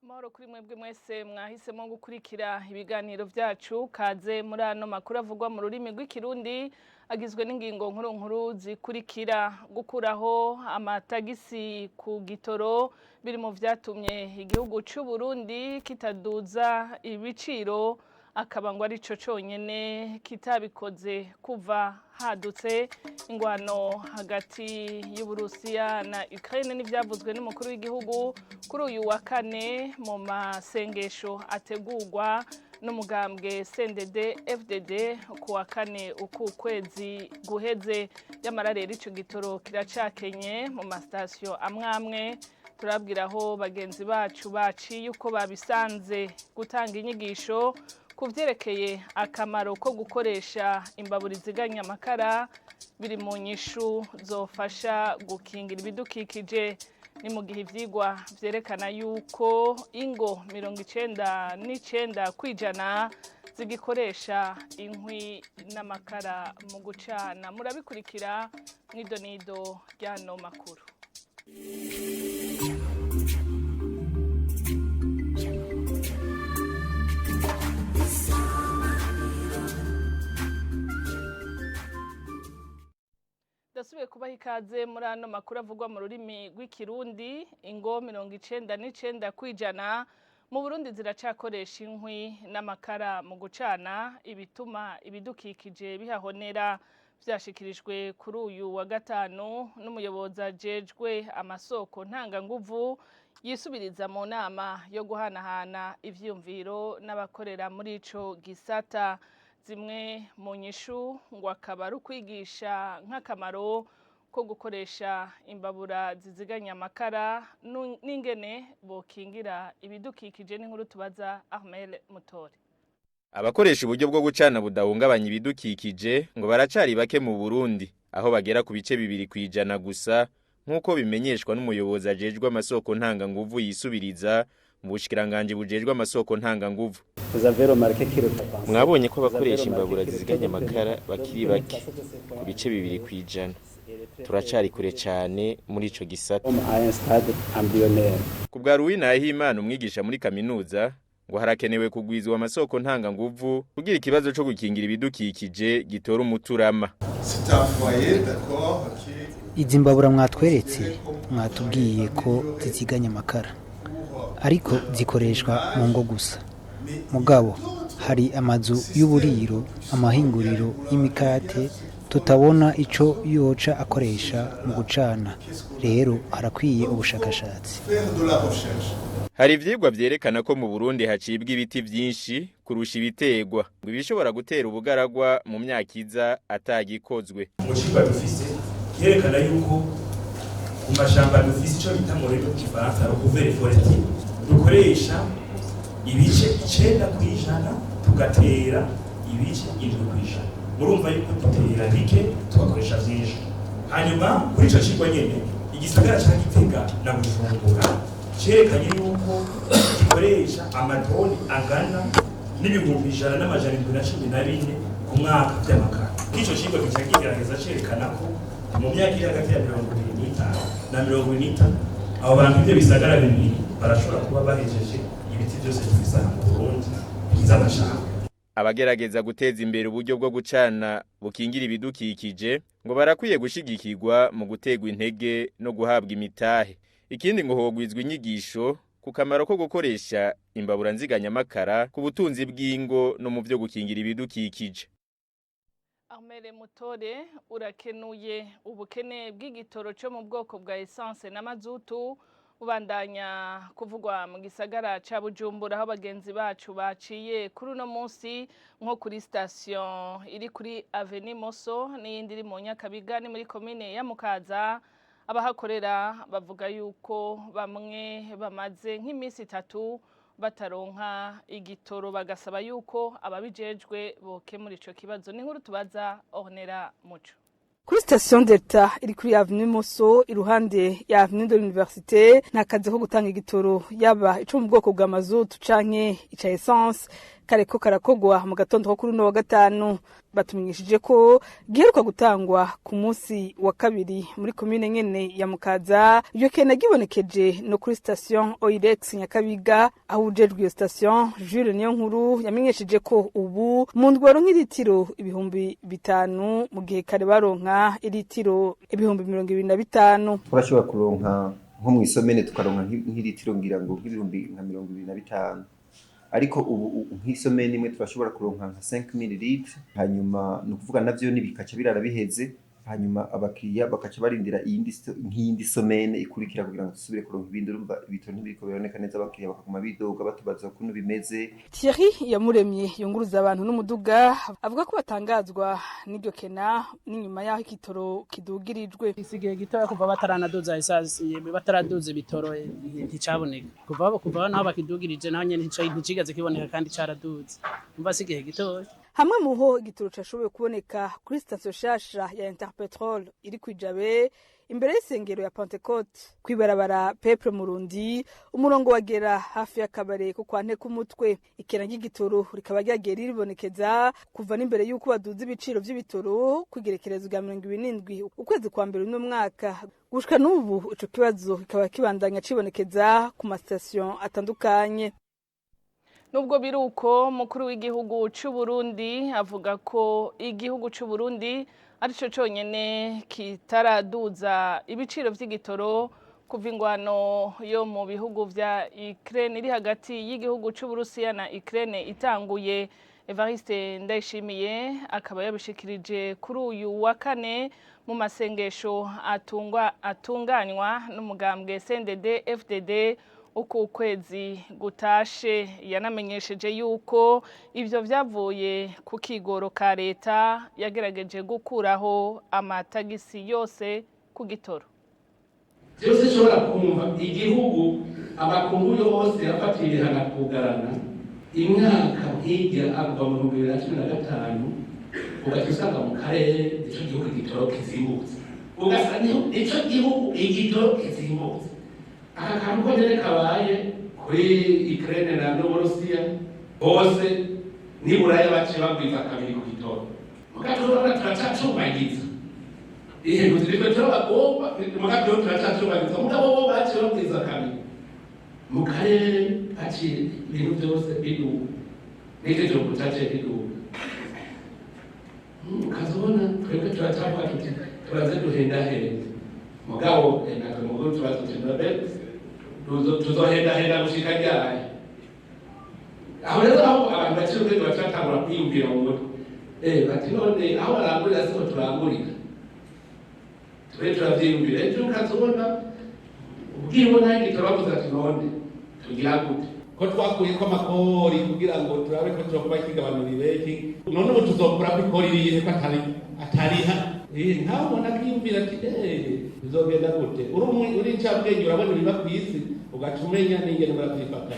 Mahoro kuri mwebwe mwese mwahisemo gukurikira ibiganiro vyacu kaze muri ano makuru avugwa mu rurimi rw'ikirundi agizwe n'ingingo nkuru zikurikira gukuraho amatagisi ku gitoro biri mu vyatumye igihugu c'u Burundi kitaduza ibiciro akaba ngo arico conyene kitabikoze kuva hadutse ingwano hagati y'Uburusiya na Ukraine n'ivyavuzwe n'umukuru w'igihugu kuri uyu wa kane mu masengesho ategurwa n'umugambwe CNDD FDD ku wa kane uku kwezi guheze yamara rero ico gitoro kiracakenye mu mastation amwamwe turabwiraho bagenzi bacu baciye uko babisanze gutanga inyigisho kuvyerekeye akamaro ko gukoresha imbaburi ziganya amakara biri mu nyishu zofasha gukingira ibidukikije ni mu gihe ivyigwa vyerekana yuko ingo 99% zigikoresha inkwi n'amakara mu gucana murabikurikira mw'idonido ryano makuru. Dasubiye kubaha ikaze muri ano makuru avugwa mu rurimi rw'ikirundi ingo 99% mu Burundi ziracakoresha inkwi n'amakara mu gucana ibituma ibidukikije bihahonera vyashikirijwe kuri uyu wa gatanu n'umuyobozi ajejwe amasoko ntanganguvu yisubiriza mu nama yo guhanahana ivyumviro n'abakorera muri ico gisata zimwe mu nyishu ngo akaba ari ukwigisha nk'akamaro ko gukoresha imbabura ziziganya amakara n'ingene bokingira ibidukikije n'inkuru tubaza Ahmed Mutore. Abakoresha uburyo bwo gucana budahungabanya ibidukikije ngo baracari bake mu Burundi aho bagera ku bice 2% gusa nkuko bimenyeshwa n'umuyobozi ajejwe amasoko ntanganguvu yisubiriza mu bushikiranganje bujejwe amasoko ntanganguvu. Mwabonye ko abakoresha imbabura ziziganya amakara bakiri bake ku bice 2%. Turacari kure cyane muri ico gisata. Ku bwa Ruwina Ahimana umwigisha muri kaminuza ngo harakenewe kugwizwa amasoko ntanganguvu kugira ikibazo cyo gukingira ibidukikije gitora umuturama. Izi mbabura mwatweretse mwatubwiye ko ziziganya amakara ariko zikoreshwa mu ngo gusa. Mugabo hari amazu y'uburiro amahinguriro y'imikate tutabona ico yoca akoresha mu gucana rero harakwiye ubushakashatsi. Hari ivyigwa vyerekana ko mu Burundi hacibwa ibiti vyinshi kurusha ibitegwa ngo bishobora gutera ubugaragwa mu myaka iza atagikozwe. Umucibwa dufise yerekana yuko ku mashamba dufise ico bita mu rurimi rw'igifaransa recouvert forestier dukoresha ibice 9% tugatera ibice 7%. Murumva yuko dutera bike tugakoresha vyinshi. Hanyuma kuri ico cigwa nyene igisagara ca Gitega na Bujumbura cerekanye yuko gikoresha amatoni angana n'ibihumbi 114 ku mwaka by'amakara. Ico cigwa kigerageza cerekana ko mu myaka iri hagati ya 25 na 40 abo bantu ibyo bisagara bibiri barashobora kuba bahejeje ibiti byose dufise mu Burundi bizabashaka. Abagerageza guteza imbere uburyo bwo gucana bukingira ibidukikije ngo barakwiye gushigikirwa mu gutegwa intege no guhabwa imitahe. Ikindi ngo hogwizwa inyigisho ku kamaro ko gukoresha imbabura nziganya amakara ku butunzi bw'ingo no mu byo gukingira ibidukikije. Ahmed Mutore urakenuye ubukene bw'igitoro cyo mu bwoko bwa essence na mazutu ubandanya kuvugwa mu gisagara ca Bujumbura aho bagenzi bacu baciye kuri uno munsi nko kuri station iri kuri Avenue Moso n'iyindi iri mu Nyakabiga ni muri commune ya Mukaza. Abahakorera bavuga yuko bamwe bamaze nk'imisi 3 bataronka igitoro bagasaba yuko ababijejwe boke muri ico kibazo n'inkuru tubaza Ornera Muco. Kuri station Delta iri kuri Avenue Moso iruhande ya Avenue de l'Université nakaze ko gutanga igitoro yaba ico mu bwoko bwa mazutu canke ica essence kareko karakogwa mu gatondo ko kuri no wa gatanu. Batumenyeshije ko giheruka gutangwa ku munsi wa kabiri muri commune nyene ya Mukaza. Iyo kena gibonekeje no kuri station Oirex Nyakabiga, aho ujejwe iyo station Jules Niyonkuru yamenyesheje ko ubu mu ndwaro nk'ilitiro ibihumbi 5 mu gihe kare baronka ilitiro ibihumbi 25. Turashobora kuronka nko mu isomene tukaronka nk'ilitiro ngira ngo ibihumbi nka 25. Ariko ubu nk'isomene imwe turashobora kuronka nka 5 ml, hanyuma no kuvuga navyo nibikaca birara biheze, hanyuma abakiriya bakaca barindira iyindi somene ikurikira kugira ngo tusubire kuronka ibindi. Urumva ibitoro ntibiriko bironeka neza, abakiriya bakaguma bidoga batubaza ukuntu bimeze. Thierry Yamuremye yunguruza abantu n'umuduga avuga ko batangazwa n'iryo kena n'inyuma yaho ikitoro kidugirijwe. Isigaye gitoya kuva bataranaduza isasi bataraduza ibitoro nticaboneka, kuva naho bakidugirije naho nyene ntikigaze kiboneka kandi caraduze. Umva sigaye gitoya hamwe muho igitoro cashoboye kuboneka kuri station shasha ya Interpetrol iri kwijabe imbere y'isengero ya Pentecote kwibarabara Peple Murundi. Umurongo wagera hafi y'akabare ko kwante kumutwe. Ikena ry'igitoro rikaba ryagiye ribonekeza kuva n'imbere y'uko baduza ibiciro vy'ibitoro kwigerekereza bwa 27 ukwezi kwa mbere no mwaka. Gushika n'ubu ico kibazo kikaba kibandanya cibonekeza ku mastation atandukanye. Nubwo biruko mukuru w'igihugu c'u Burundi avuga ko igihugu c'u Burundi arico conyene kitaraduza ibiciro vy'igitoro kuva ingwano yo mu bihugu vya Ukraine iri hagati y'igihugu c'u Burusiya na Ukraine itanguye. Evariste Ndayishimiye akaba yabishikirije kuri uyu wa kane mu masengesho atunganywa n'umugambwe CNDD FDD uko ukwezi gutashe. Yanamenyesheje yuko ivyo vyavuye ku kigoro ka leta yagerageje gukuraho amatagisi yose ku gitoro. Byose shobora kumva igihugu abakungu yose yafatiriye hanakugarana imyaka nk'ijya agwa mu 2015 ugatusanga mu karere ico gihugu igitoro kizimbutse, ugasanga ico gihugu igitoro kizimbutse. Aka kantu ko nyene kabaye kuri Ukraine na Burusiya bose niburaye bace bagwiza kabiri ku gitoro. Mugatorora turacacubagiza ihe muziriko turabagomba mugatorora turacacubagiza mugabo bo bace bagwiza kabiri mu karere baci ibintu byose biduga n'icyo kutace biduga. Kazobona twebwe turacavuga tuti turaze duhendahenda mugabo natwe mugabo turazotembera tuzohendahenda gushika ryari. Aho rero aho abantu bakiri ubwenge bacatangura kwiyumvira mu mutwe bati none aho barangurira siho turangurira, tube turavyiyumvira. Ejo ukazobona ubwibona igitoro bavuze ati none tugira gute ko twakuyeko amakori kugira ngo turabe ko tuzokuba ikigabanurire iki, none ubu tuzokura ko ikori irihe ko atariha. Nkaho umuntu akiyumvira ati bizogenda gute, uri incabwenge urabona ibiba kw'isi ugaca umenya n'ingene baravyifata.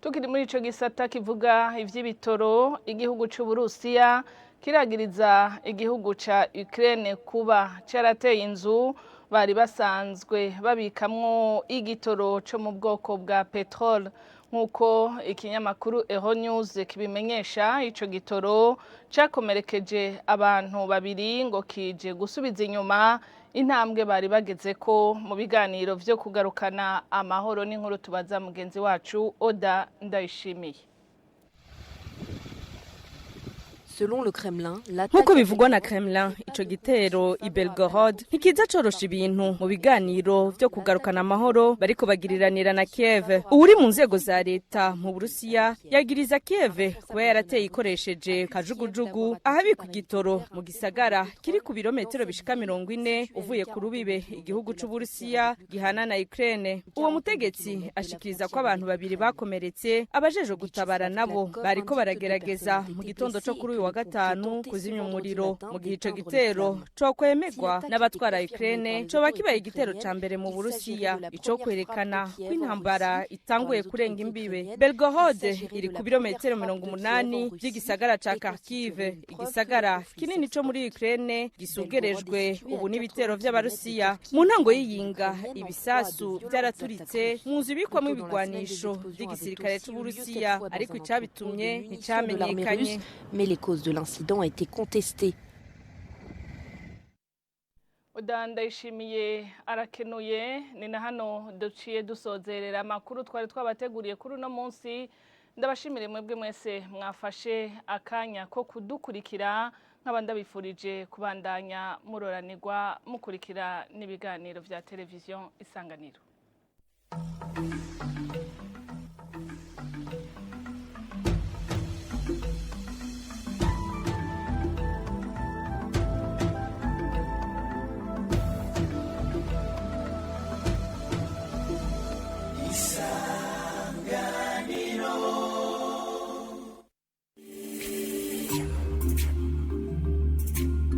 Tukiri muri ico gisata kivuga ivy'ibitoro, igihugu c'u Burusiya kiragiriza igihugu ca Ukraine kuba carateye inzu bari basanzwe babikamwo igitoro co mu bwoko bwa petrol. Nkuko ikinyamakuru Euronews kibimenyesha, ico gitoro cakomerekeje abantu babiri ngo kije gusubiza inyuma intambwe bari bagezeko mu biganiro vyo kugarukana amahoro. N'inkuru tubaza mugenzi wacu Oda Ndayishimiye. Selon le Kremlin, nkuko bivugwa na Kremlin, ico gitero i Belgorod ntikiza corosha ibintu mu biganiro vyo kugarukana amahoro bariko bagiriranira na Kiev. Uri mu nzego za leta mu Burusiya yagiriza Kiev kuba yarateye ikoresheje kajugujugu ahabikwa igitoro mu gisagara kiri ku birometero bishika 40 uvuye ku rubibe igihugu c'u Burusiya gihana na Ukraine. Uwo mutegetsi ashikiriza ko abantu babiri bakomeretse, abajeje gutabara nabo bariko baragerageza mu gitondo co kuri wa gatanu kuzimya umuriro mu gihe ico gitero gitero cokwemegwa n'abatwara Ukraine coba kibaye igitero ca mbere mu Burusiya ico kwerekana ko intambara itanguye kurenga imbibe. Belgorod iri ku birometero 80 by'igisagara ca Kharkiv, igisagara kinini co muri Ukraine gisugerejwe ubu n'ibitero vy'Abarusiya. Mu ntango y'iyinga ibisasu byaraturitse mu nzu bikwamo ibigwanisho by'igisirikare c'Uburusiya, ariko icabitumye nticamenyekanye. Mais les causes de l'incident ont été contestées. Ndayishimiye arakenuye. Ni na hano duciye dusozerera amakuru twari twabateguriye kuri uno munsi. Ndabashimire mwebwe mwese mwafashe akanya ko kudukurikira, nk'abandi bifurije kubandanya muroranirwa mukurikira n'ibiganiro vya television Isanganiro.